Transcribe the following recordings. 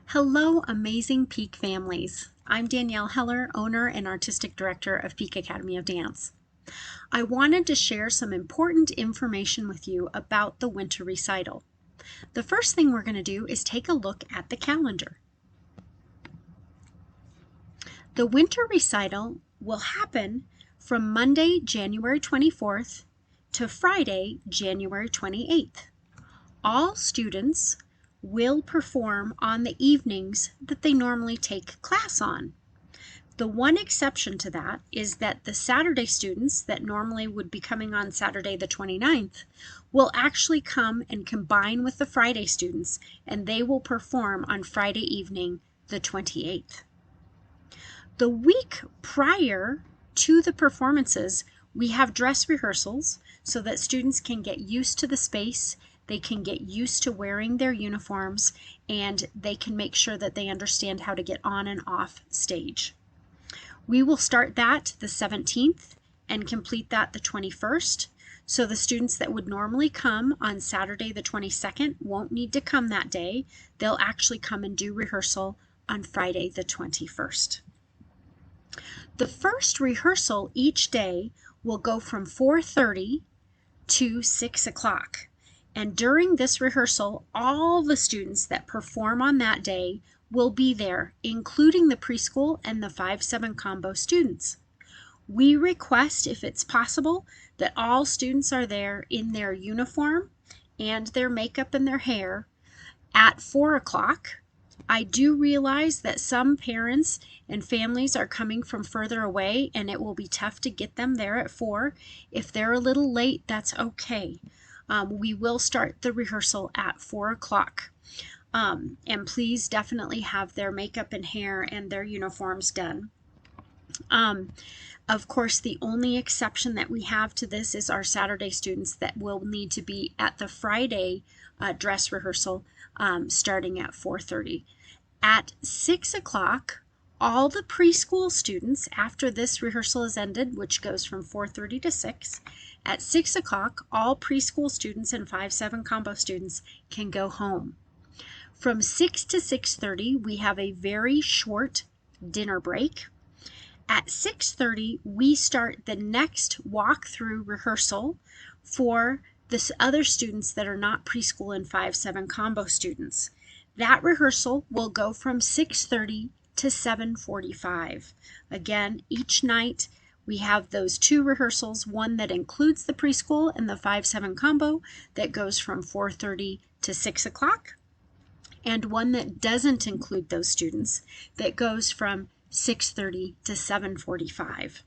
Hello, amazing Peak families. I'm Danielle Heller, owner and artistic director of Peak Academy of Dance. I wanted to share some important information with you about the Winter Recital. The first thing we're going to do is take a look at the calendar. The Winter Recital will happen from Monday, January 24th to Friday, January 28th. All students will perform on the evenings that they normally take class on. The one exception to that is that the Saturday students that normally would be coming on Saturday the 29th will actually come and combine with the Friday students, and they will perform on Friday evening the 28th. The week prior to the performances, we have dress rehearsals so that students can get used to the space. They can get used to wearing their uniforms, and they can make sure that they understand how to get on and off stage. We will start that the 17th and complete that the 21st. So the students that would normally come on Saturday the 22nd won't need to come that day. They'll actually come and do rehearsal on Friday the 21st. The first rehearsal each day will go from 4:30 to 6 o'clock. And during this rehearsal, all the students that perform on that day will be there, including the preschool and the 5-7 combo students. We request, if it's possible, that all students are there in their uniform and their makeup and their hair at 4 o'clock. I do realize that some parents and families are coming from further away, and it will be tough to get them there at 4. If they're a little late, that's okay. We will start the rehearsal at 4 o'clock. And please definitely have their makeup and hair and their uniforms done. Of course, the only exception that we have to this is our Saturday students that will need to be at the Friday dress rehearsal starting at 4:30. At 6 o'clock, all the preschool students, after this rehearsal is ended, which goes from 4:30 to 6, at 6 o'clock, all preschool students and 5-7 combo students can go home. From 6 to 6:30, we have a very short dinner break. At 6:30, we start the next walkthrough rehearsal for the other students that are not preschool and 5-7 combo students. That rehearsal will go from 6:30 to 7:45. Again, each night we have those two rehearsals, one that includes the preschool and the 5-7 combo that goes from 4:30 to 6 o'clock, and one that doesn't include those students that goes from 6:30 to 7:45.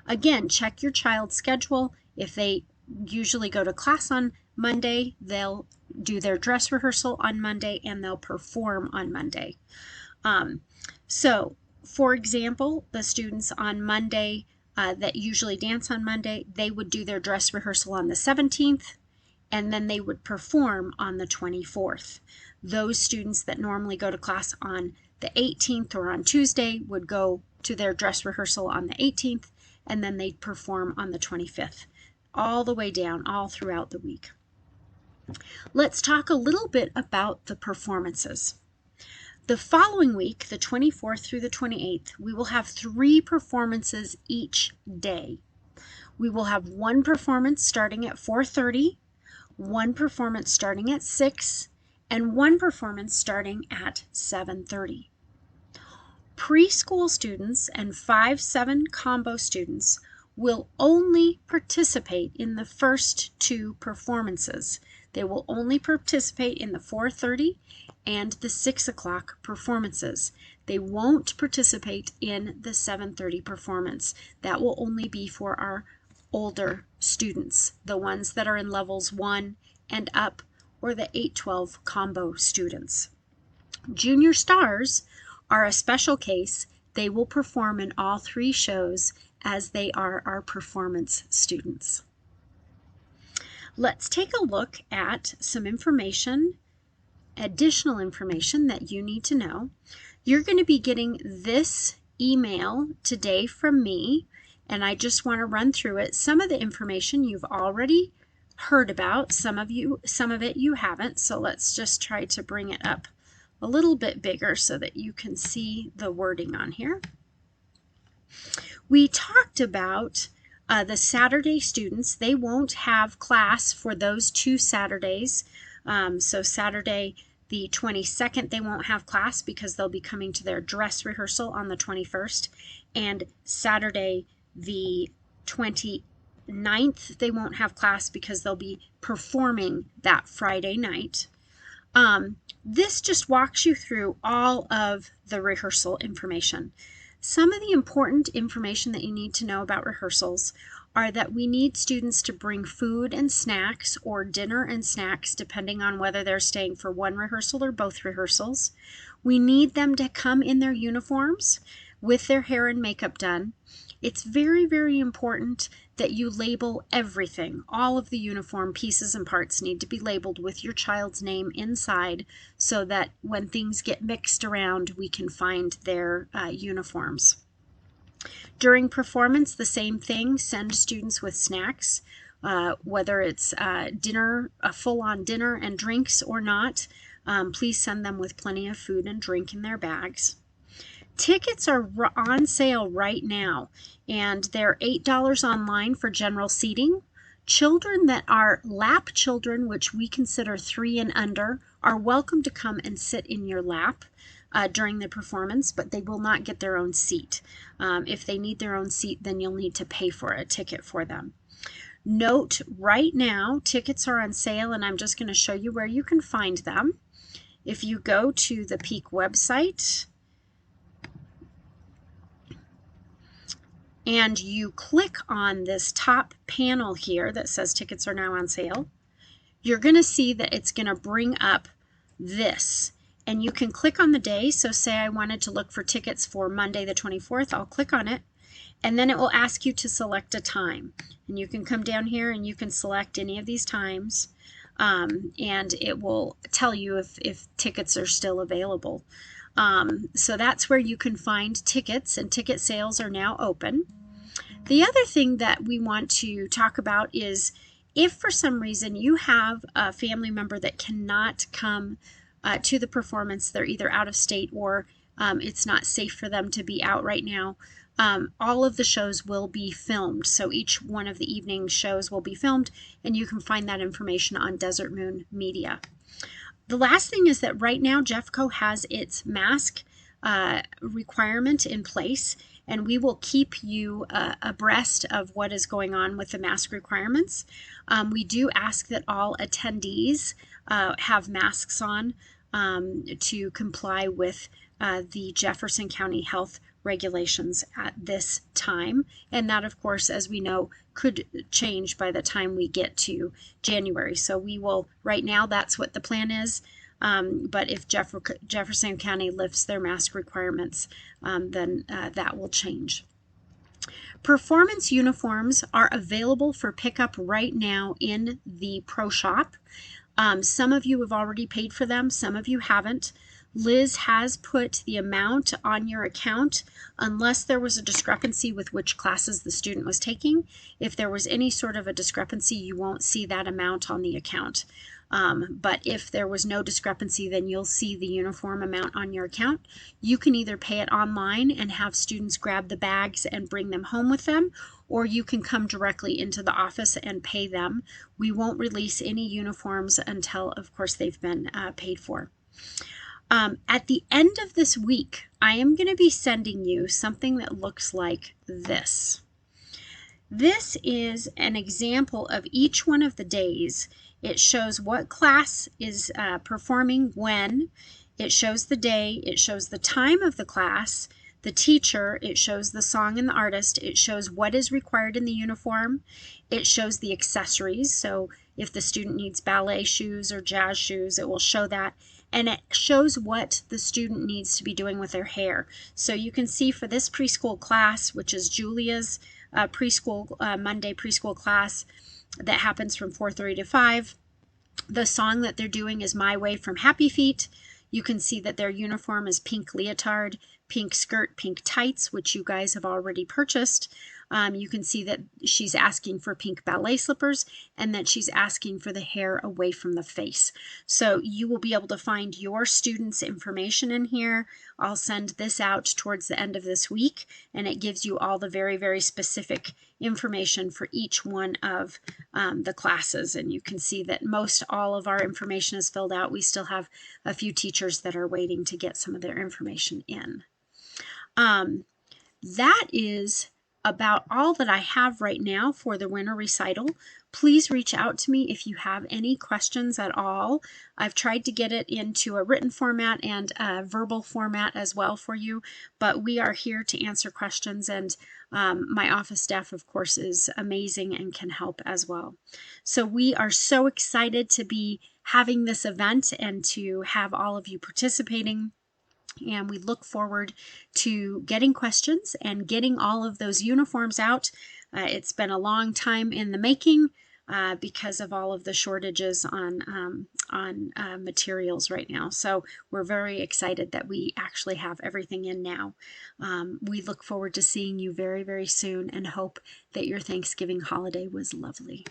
Again, check your child's schedule. If they usually go to class on Monday, they'll do their dress rehearsal on Monday and they'll perform on Monday. So, for example, the students on Monday that usually dance on Monday, they would do their dress rehearsal on the 17th, and then they would perform on the 24th. Those students that normally go to class on the 18th or on Tuesday would go to their dress rehearsal on the 18th, and then they'd perform on the 25th, all the way down, all throughout the week. Let's talk a little bit about the performances. The following week, the 24th through the 28th, we will have 3 performances each day. We will have one performance starting at 4:30, one performance starting at 6, and one performance starting at 7:30. Preschool students and 5-7 combo students will only participate in the first 2 performances. They will only participate in the 4:30 and the 6 o'clock performances. They won't participate in the 7:30 performance. That will only be for our older students, the ones that are in levels 1 and up, or the 8-12 combo students. Junior stars are a special case. They will perform in all 3 shows as they are our performance students. Let's take a look at some information, additional information that you need to know. You're going to be getting this email today from me, and I just want to run through it. Some of the information you've already heard about, some of it you haven't, so let's just try to bring it up a little bit bigger so that you can see the wording on here. We talked about the Saturday students. They won't have class for those 2 Saturdays. So Saturday the 22nd, they won't have class because they'll be coming to their dress rehearsal on the 21st. And Saturday the 29th, they won't have class because they'll be performing that Friday night. This just walks you through all of the rehearsal information. Some of the important information that you need to know about rehearsals are that we need students to bring food and snacks, or dinner and snacks, depending on whether they're staying for one rehearsal or both rehearsals. We need them to come in their uniforms with their hair and makeup done. It's very, very important that you label everything. All of the uniform pieces and parts need to be labeled with your child's name inside so that when things get mixed around, we can find their uniforms. During performance, the same thing. Send students with snacks, whether it's dinner, a full-on dinner and drinks or not. Please send them with plenty of food and drink in their bags. Tickets are on sale right now, and they're $8 online for general seating. Children that are lap children, which we consider 3 and under, are welcome to come and sit in your lap during the performance, but they will not get their own seat. If they need their own seat, then you'll need to pay for a ticket for them. Note, right now, tickets are on sale, and I'm just going to show you where you can find them. If you go to the Peak website, and you click on this top panel here that says tickets are now on sale, you're going to see that it's going to bring up this. And you can click on the day. So say I wanted to look for tickets for Monday the 24th. I'll click on it. And then it will ask you to select a time. And you can come down here and you can select any of these times. And it will tell you if tickets are still available. So that's where you can find tickets, and ticket sales are now open. The other thing that we want to talk about is if for some reason you have a family member that cannot come to the performance, they're either out of state or it's not safe for them to be out right now, all of the shows will be filmed. So each one of the evening shows will be filmed, and you can find that information on Desert Moon Media. The last thing is that right now Jeffco has its mask requirement in place, and we will keep you abreast of what is going on with the mask requirements. We do ask that all attendees have masks on to comply with the Jefferson County Health regulations at this time, and that, of course, as we know, could change by the time we get to January. So we will, right now, that's what the plan is. But if Jefferson County lifts their mask requirements, then that will change. Performance uniforms are available for pickup right now in the Pro Shop. Some of you have already paid for them, some of you haven't. Liz has put the amount on your account unless there was a discrepancy with which classes the student was taking. If there was any sort of a discrepancy, you won't see that amount on the account. But if there was no discrepancy, then you'll see the uniform amount on your account. You can either pay it online and have students grab the bags and bring them home with them, or you can come directly into the office and pay them. We won't release any uniforms until, of course, they've been paid for. At the end of this week, I am going to be sending you something that looks like this. This is an example of each one of the days. It shows what class is performing when. It shows the day. It shows the time of the class, the teacher. It shows the song and the artist. It shows what is required in the uniform. It shows the accessories. So if the student needs ballet shoes or jazz shoes, it will show that. And it shows what the student needs to be doing with their hair. So you can see for this preschool class, which is Julia's Monday preschool class that happens from 4:30 to 5, the song that they're doing is My Way from Happy Feet. You can see that their uniform is pink leotard, pink skirt, pink tights, which you guys have already purchased. You can see that she's asking for pink ballet slippers and that she's asking for the hair away from the face. So you will be able to find your students' information in here. I'll send this out towards the end of this week, and it gives you all the very, very specific information for each one of the classes. And you can see that most all of our information is filled out. We still have a few teachers that are waiting to get some of their information in. That is about all that I have right now for the winter recital. Please reach out to me if you have any questions at all. I've tried to get it into a written format and a verbal format as well for you, but we are here to answer questions, and my office staff, of course, is amazing and can help as well. So we are so excited to be having this event and to have all of you participating. And we look forward to getting questions and getting all of those uniforms out. It's been a long time in the making because of all of the shortages on materials right now. So we're very excited that we actually have everything in now. We look forward to seeing you very, very soon and hope that your Thanksgiving holiday was lovely.